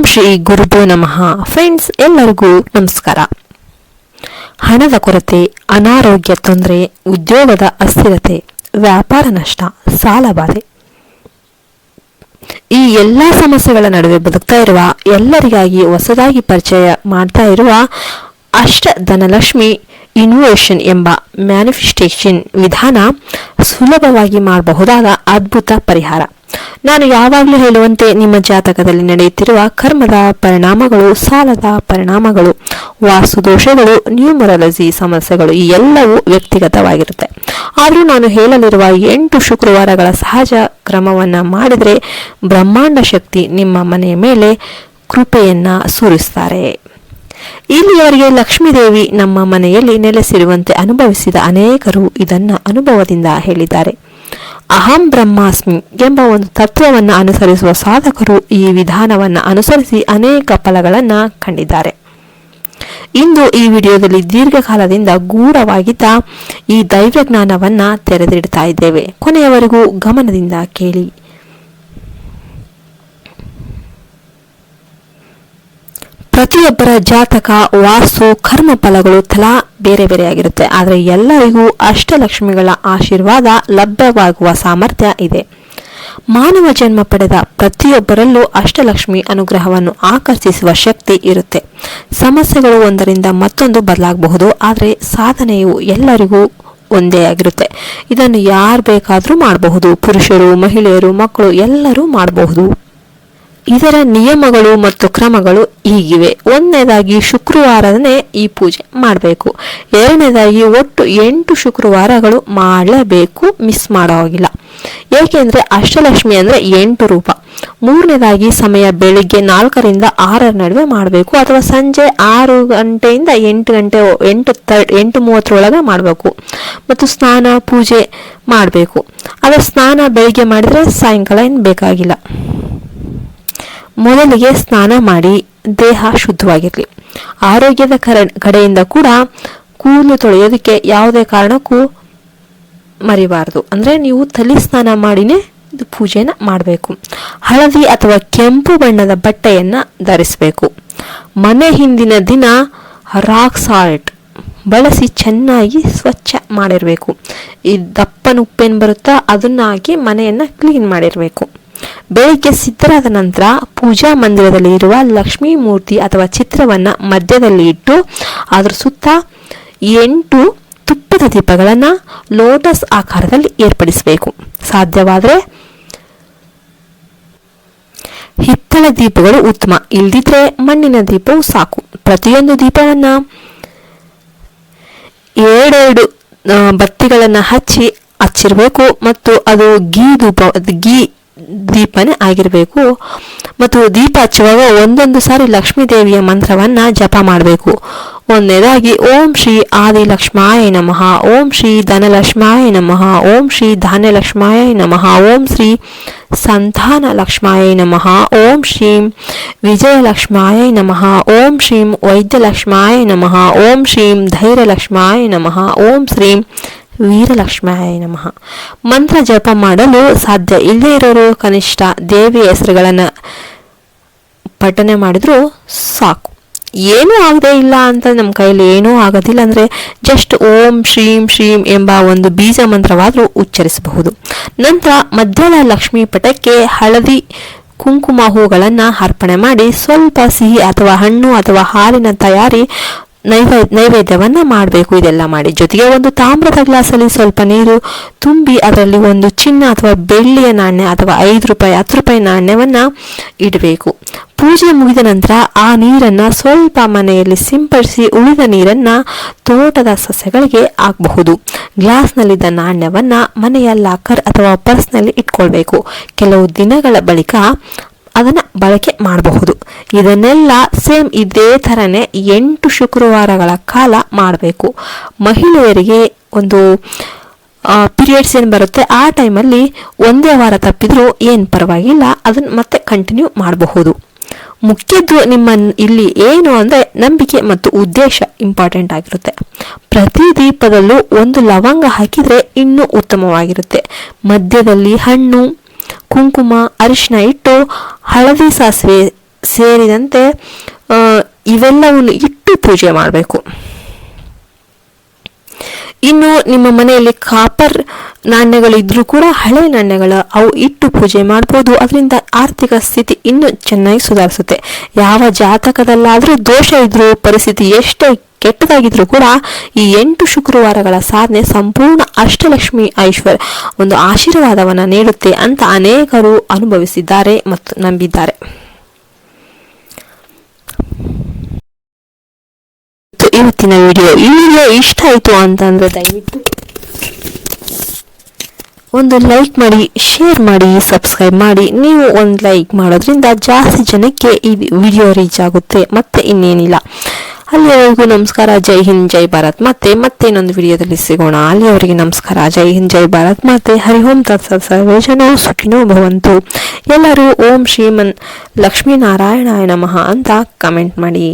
ಶ್ರೀ ಗುರುಭ್ಯೋ ನಮಃ. ಫ್ರೆಂಡ್ಸ್, ಎಲ್ಲರಿಗೂ ನಮಸ್ಕಾರ. ಹಣದ ಕೊರತೆ, ಅನಾರೋಗ್ಯ ತೊಂದರೆ, ಉದ್ಯೋಗದ ಅಸ್ಥಿರತೆ, ವ್ಯಾಪಾರ ನಷ್ಟ, ಸಾಲಬಾಧೆ, ಈ ಎಲ್ಲ ಸಮಸ್ಯೆಗಳ ನಡುವೆ ಬದುಕ್ತಾ ಇರುವ ಎಲ್ಲರಿಗಾಗಿ ಹೊಸದಾಗಿ ಪರಿಚಯ ಮಾಡ್ತಾ ಇರುವ ಅಷ್ಟ ಧನಲಕ್ಷ್ಮಿ ಇನ್ವೋಷನ್ ಎಂಬ ಮ್ಯಾನಿಫೆಸ್ಟೇಷನ್ ವಿಧಾನ ಸುಲಭವಾಗಿ ಮಾಡಬಹುದಾದ ಅದ್ಭುತ ಪರಿಹಾರ. ನಾನು ಯಾವಾಗಲೂ ಹೇಳುವಂತೆ ನಿಮ್ಮ ಜಾತಕದಲ್ಲಿ ನಡೆಯುತ್ತಿರುವ ಕರ್ಮದ ಪರಿಣಾಮಗಳು, ಸಾಲದ ಪರಿಣಾಮಗಳು, ವಾಸ್ತು ದೋಷಗಳು, ನ್ಯೂಮರಾಲಜಿ ಸಮಸ್ಯೆಗಳು ಈ ಎಲ್ಲವೂ ವ್ಯಕ್ತಿಗತವಾಗಿರುತ್ತೆ. ಆದರೂ ನಾನು ಹೇಳಲಿರುವ 8 ಶುಕ್ರವಾರಗಳ ಸಹಜ ಕ್ರಮವನ್ನು ಮಾಡಿದರೆ ಬ್ರಹ್ಮಾಂಡ ಶಕ್ತಿ ನಿಮ್ಮ ಮನೆಯ ಮೇಲೆ ಕೃಪೆಯನ್ನ ಸುರಿಸ್ತಾರೆ. ಇಲ್ಲಿಯವರೆಗೆ ಲಕ್ಷ್ಮೀದೇವಿ ನಮ್ಮ ಮನೆಯಲ್ಲಿ ನೆಲೆಸಿರುವಂತೆ ಅನುಭವಿಸಿದ ಅನೇಕರು ಇದನ್ನ ಅನುಭವದಿಂದ ಹೇಳಿದ್ದಾರೆ. ಅಹಂ ಬ್ರಹ್ಮಾಸ್ಮಿ ಎಂಬ ಒಂದು ತತ್ವವನ್ನು ಅನುಸರಿಸುವ ಸಾಧಕರು ಈ ವಿಧಾನವನ್ನು ಅನುಸರಿಸಿ ಅನೇಕ ಫಲಗಳನ್ನು ಕಂಡಿದ್ದಾರೆ. ಇಂದು ಈ ವಿಡಿಯೋದಲ್ಲಿ ದೀರ್ಘಕಾಲದಿಂದ ಗೂಢವಾಗಿದ್ದ ಈ ದೈವ ಜ್ಞಾನವನ್ನ ತೆರೆದಿಡ್ತಾ ಇದ್ದೇವೆ. ಕೊನೆಯವರೆಗೂ ಗಮನದಿಂದ ಕೇಳಿ. ಪ್ರತಿಯೊಬ್ಬರ ಜಾತಕ, ವಾಸ್ತು, ಕರ್ಮ ಫಲಗಳು ತಲಾ ಬೇರೆ ಬೇರೆಯಾಗಿರುತ್ತೆ. ಆದರೆ ಎಲ್ಲರಿಗೂ ಅಷ್ಟಲಕ್ಷ್ಮಿಗಳ ಆಶೀರ್ವಾದ ಲಭ್ಯವಾಗುವ ಸಾಮರ್ಥ್ಯ ಇದೆ. ಮಾನವ ಜನ್ಮ ಪಡೆದ ಪ್ರತಿಯೊಬ್ಬರಲ್ಲೂ ಅಷ್ಟಲಕ್ಷ್ಮಿ ಅನುಗ್ರಹವನ್ನು ಆಕರ್ಷಿಸುವ ಶಕ್ತಿ ಇರುತ್ತೆ. ಸಮಸ್ಯೆಗಳು ಒಂದರಿಂದ ಮತ್ತೊಂದು ಬದಲಾಗಬಹುದು, ಆದರೆ ಸಾಧನೆಯು ಎಲ್ಲರಿಗೂ ಒಂದೇ ಆಗಿರುತ್ತೆ. ಇದನ್ನು ಯಾರು ಬೇಕಾದರೂ ಮಾಡಬಹುದು. ಪುರುಷರು, ಮಹಿಳೆಯರು, ಮಕ್ಕಳು ಎಲ್ಲರೂ ಮಾಡಬಹುದು. ಇದರ ನಿಯಮಗಳು ಮತ್ತು ಕ್ರಮಗಳು ಹೀಗಿವೆ. ಒಂದನೇದಾಗಿ ಶುಕ್ರವಾರನೇ ಈ ಪೂಜೆ ಮಾಡಬೇಕು. ಎರಡನೇದಾಗಿ ಒಟ್ಟು 8 ಶುಕ್ರವಾರಗಳು ಮಾಡಲೇಬೇಕು, ಮಿಸ್ ಮಾಡೋ ಹಾಗಿಲ್ಲ. ಏಕೆಂದರೆ ಅಷ್ಟಲಕ್ಷ್ಮಿ ಅಂದರೆ 8 ರೂಪ. ಮೂರನೇದಾಗಿ ಸಮಯ ಬೆಳಿಗ್ಗೆ 4ರಿಂದ 6 ನಡುವೆ ಮಾಡಬೇಕು, ಅಥವಾ ಸಂಜೆ 6 ಗಂಟೆಯಿಂದ 8 ಗಂಟೆ 8:30 ಮಾಡಬೇಕು. ಮತ್ತು ಸ್ನಾನ ಪೂಜೆ ಮಾಡಬೇಕು. ಆದರೆ ಸ್ನಾನ ಬೆಳಿಗ್ಗೆ ಮಾಡಿದರೆ ಸಾಯಂಕಾಲ ಏನು ಬೇಕಾಗಿಲ್ಲ. ಮೊದಲಿಗೆ ಸ್ನಾನ ಮಾಡಿ ದೇಹ ಶುದ್ಧವಾಗಿರಲಿ. ಆರೋಗ್ಯದ ಕಡೆಯಿಂದ ಕೂಡ ಕೂದಲು ತೊಳೆಯೋದಕ್ಕೆ ಯಾವುದೇ ಕಾರಣಕ್ಕೂ ಮರಿಬಾರದು. ಅಂದರೆ ನೀವು ತಲೆ ಸ್ನಾನ ಮಾಡಿನೇ ಪೂಜೆನ ಮಾಡಬೇಕು. ಹಳದಿ ಅಥವಾ ಕೆಂಪು ಬಣ್ಣದ ಬಟ್ಟೆಯನ್ನು ಧರಿಸಬೇಕು. ಮನೆ ಹಿಂದಿನ ದಿನ ರಾಕ್ ಸಾಲ್ಟ್ ಬಳಸಿ ಚೆನ್ನಾಗಿ ಸ್ವಚ್ಛ ಮಾಡಿರಬೇಕು. ಈ ದಪ್ಪನ ಉಪ್ಪೇನು ಬರುತ್ತಾ ಅದನ್ನ ಹಾಕಿ ಮನೆಯನ್ನು ಕ್ಲೀನ್ ಮಾಡಿರಬೇಕು. ಬೆಳಿಗ್ಗೆ ಸಿದ್ಧರಾದ ನಂತರ ಪೂಜಾ ಮಂದಿರದಲ್ಲಿ ಇರುವ ಲಕ್ಷ್ಮೀ ಮೂರ್ತಿ ಅಥವಾ ಚಿತ್ರವನ್ನ ಮಧ್ಯದಲ್ಲಿ ಇಟ್ಟು ಅದರ ಸುತ್ತ 8 ತುಪ್ಪದ ದೀಪಗಳನ್ನು ಲೋಟಸ್ ಆಕಾರದಲ್ಲಿ ಏರ್ಪಡಿಸಬೇಕು. ಸಾಧ್ಯವಾದರೆ ಹಿತ್ತಲ ದೀಪಗಳು ಉತ್ತಮ, ಇಲ್ದಿದ್ರೆ ಮಣ್ಣಿನ ದೀಪವು ಸಾಕು. ಪ್ರತಿಯೊಂದು ದೀಪವನ್ನ 2 ಬತ್ತಿಗಳನ್ನು ಹಚ್ಚಿರಬೇಕು ಮತ್ತು ಅದು ಘೀ ದೀಪನೇ ಆಗಿರಬೇಕು. ಮತ್ತು ದೀಪ ಹಚ್ಚುವಾಗ ಒಂದೊಂದು ಸಾರಿ ಲಕ್ಷ್ಮೀ ದೇವಿಯ ಮಂತ್ರವನ್ನ ಜಪ ಮಾಡಬೇಕು. ಒಂದನೇದಾಗಿ ಓಂ ಶ್ರೀ ಆದಿಲಕ್ಷ್ಮಾಯ ನಮಃ, ಓಂ ಶ್ರೀ ಧನಲಕ್ಷ್ಮಾಯ ನಮಃ, ಓಂ ಶ್ರೀ ಧಾನ್ಯಲಕ್ಷ್ಮಾಯ ನಮಃ, ಓಂ ಶ್ರೀ ಸಂತಾನ ಲಕ್ಷ್ಮಾಯ ನಮಃ, ಓಂ ಶ್ರೀಂ ವಿಜಯಲಕ್ಷ್ಮಾಯ ನಮಃ, ಓಂ ಶ್ರೀಂ ವೈದ್ಯಲಕ್ಷ್ಮಾಯ ನಮಃ, ಓಂ ಶ್ರೀಂ ಧೈರ್ಯಲಕ್ಷ್ಮಾಯ ನಮಃ, ಓಂ ಶ್ರೀಂ ವೀರಲಕ್ಷ್ಮಿಯಾಯ ನಮಃ. ಮಂತ್ರ ಜಪ ಮಾಡಲು ಸಾಧ್ಯ ಇಲ್ಲದೇ ಇರೋರು ಕನಿಷ್ಠ ದೇವಿಯ ಹೆಸರುಗಳನ್ನು ಪಠನೆ ಮಾಡಿದ್ರು ಸಾಕು. ಏನೂ ಆಗದೇ ಇಲ್ಲ ಅಂತ ನಮ್ಮ ಕೈಯಲ್ಲಿ ಏನೂ ಆಗೋದಿಲ್ಲ ಅಂದರೆ ಜಸ್ಟ್ ಓಂ ಶ್ರೀಂ ಶ್ರೀಂ ಎಂಬ ಒಂದು ಬೀಜ ಮಂತ್ರವಾದರೂ ಉಚ್ಚರಿಸಬಹುದು. ನಂತರ ಮಧ್ಯಾಹ್ನ ಲಕ್ಷ್ಮೀ ಪಟಕ್ಕೆ ಹಳದಿ ಕುಂಕುಮ ಹೂಗಳನ್ನು ಅರ್ಪಣೆ ಮಾಡಿ ಸ್ವಲ್ಪ ಸಿಹಿ ಅಥವಾ ಹಣ್ಣು ಅಥವಾ ಹಾಲಿನ ತಯಾರಿ ನೈವೇದ್ಯವನ್ನ ಮಾಡಬೇಕು. ಇದೆಲ್ಲ ಮಾಡಿ ಜೊತೆಗೆ ಒಂದು ತಾಮ್ರದ ಗ್ಲಾಸಲ್ಲಿ ಸ್ವಲ್ಪ ನೀರು ತುಂಬಿ ಅದರಲ್ಲಿ ಒಂದು ಚಿನ್ನ ಅಥವಾ ಬೆಳ್ಳಿಯ ನಾಣ್ಯ ಅಥವಾ 5 ರೂಪಾಯಿ 10 ರೂಪಾಯಿ ನಾಣ್ಯವನ್ನ ಇಡಬೇಕು. ಪೂಜೆ ಮುಗಿದ ನಂತರ ಆ ನೀರನ್ನ ಸ್ವಲ್ಪ ಮನೆಯಲ್ಲಿ ಸಿಂಪಡಿಸಿ ಉಳಿದ ನೀರನ್ನ ತೋಟದ ಸಸ್ಯಗಳಿಗೆ ಹಾಕಬಹುದು. ಗ್ಲಾಸ್ನಲ್ಲಿದ್ದ ನಾಣ್ಯವನ್ನ ಮನೆಯ ಲಾಕರ್ ಅಥವಾ ಪರ್ಸ್ನಲ್ಲಿ ಇಟ್ಕೊಳ್ಬೇಕು. ಕೆಲವು ದಿನಗಳ ಬಳಿಕ ಅದನ್ನ ಬಳಕೆ ಮಾಡಬಹುದು. ಇದನ್ನೆಲ್ಲ ಸೇಮ್ ಇದೇ ಥರನೇ 8 ಶುಕ್ರವಾರಗಳ ಕಾಲ ಮಾಡಬೇಕು. ಮಹಿಳೆಯರಿಗೆ ಒಂದು ಪೀರಿಯಡ್ಸ್ ಏನು ಬರುತ್ತೆ ಆ ಟೈಮಲ್ಲಿ ಒಂದೇ ವಾರ ತಪ್ಪಿದ್ರೂ ಏನು ಪರವಾಗಿಲ್ಲ, ಅದನ್ನು ಮತ್ತೆ ಕಂಟಿನ್ಯೂ ಮಾಡಬಹುದು. ಮುಖ್ಯದ್ದು ನಿಮ್ಮ ಇಲ್ಲಿ ಏನು ಅಂದರೆ ನಂಬಿಕೆ ಮತ್ತು ಉದ್ದೇಶ ಇಂಪಾರ್ಟೆಂಟ್ ಆಗಿರುತ್ತೆ. ಪ್ರತಿ ದೀಪದಲ್ಲೂ ಒಂದು ಲವಂಗ ಹಾಕಿದರೆ ಇನ್ನೂ ಉತ್ತಮವಾಗಿರುತ್ತೆ. ಮಧ್ಯದಲ್ಲಿ ಹಣ್ಣು, ಕುಂಕುಮ, ಅರಿಶಿನ ಇಟ್ಟು ಹಳದಿ ಸಾಸಿವೆ ಸೇರಿದಂತೆ ಇವೆಲ್ಲವನ್ನು ಇಟ್ಟು ಪೂಜೆ ಮಾಡಬೇಕು. ಇನ್ನು ನಿಮ್ಮ ಮನೆಯಲ್ಲಿ ಕಾಪರ್ ನಾಣ್ಯಗಳಿದ್ರೂ ಕೂಡ ಹಳೆ ನಾಣ್ಯಗಳು ಅವು ಇಟ್ಟು ಪೂಜೆ ಮಾಡ್ಬೋದು. ಅದರಿಂದ ಆರ್ಥಿಕ ಸ್ಥಿತಿ ಇನ್ನೂ ಚೆನ್ನಾಗಿ ಸುಧಾರಿಸುತ್ತೆ. ಯಾವ ಜಾತಕದಲ್ಲಾದರೂ ದೋಷ ಇದ್ರೂ, ಪರಿಸ್ಥಿತಿ ಎಷ್ಟೇ ಕೆಟ್ಟದಾಗಿದ್ರೂ ಕೂಡ ಈ 8 ಶುಕ್ರವಾರಗಳ ಸಾಧನೆ ಸಂಪೂರ್ಣ ಅಷ್ಟಲಕ್ಷ್ಮಿ ಐಶ್ವರ್ಯ ಒಂದು ಆಶೀರ್ವಾದವನ್ನು ನೀಡುತ್ತೆ ಅಂತ ಅನೇಕರು ಅನುಭವಿಸಿದ್ದಾರೆ ಮತ್ತು ನಂಬಿದ್ದಾರೆ. ಇವತ್ತಿನ ಈ ವಿಡಿಯೋ ಇಷ್ಟ ಆಯಿತು ಅಂತಂದ್ರೆ ದಯವಿಟ್ಟು ಒಂದು ಲೈಕ್ ಮಾಡಿ, ಶೇರ್ ಮಾಡಿ, ಸಬ್ಸ್ಕ್ರೈಬ್ ಮಾಡಿ. ನೀವು ಒಂದು ಲೈಕ್ ಮಾಡೋದ್ರಿಂದ ಜಾಸ್ತಿ ಜನಕ್ಕೆ ಈ ವಿಡಿಯೋ ರೀಚ್ ಆಗುತ್ತೆ. ಮತ್ತೆ ಇನ್ನೇನಿಲ್ಲ, ಅಲ್ಲಿವರೆಗೂ ನಮಸ್ಕಾರ. ಜೈ ಹಿಂದ್, ಜೈ ಭಾರತ್. ಮತ್ತೆ ಇನ್ನೊಂದು ವಿಡಿಯೋದಲ್ಲಿ ಸಿಗೋಣ. ಅಲ್ಲಿಯವರೆಗೆ ನಮಸ್ಕಾರ. ಜೈ ಹಿಂದ್, ಜೈ ಭಾರತ್. ಮತ್ತೆ ಹರಿ ಓಂ ತತ್ಸತ್. ಸರ್ವೇ ಜನೋ ಸುಖಿನೋ ಭವಂತು. ಎಲ್ಲರೂ ಓಂ ಶ್ರೀಮನ್ ಲಕ್ಷ್ಮೀನಾರಾಯಣಾಯ ನಮಃ ಅಂತ ಕಮೆಂಟ್ ಮಾಡಿ.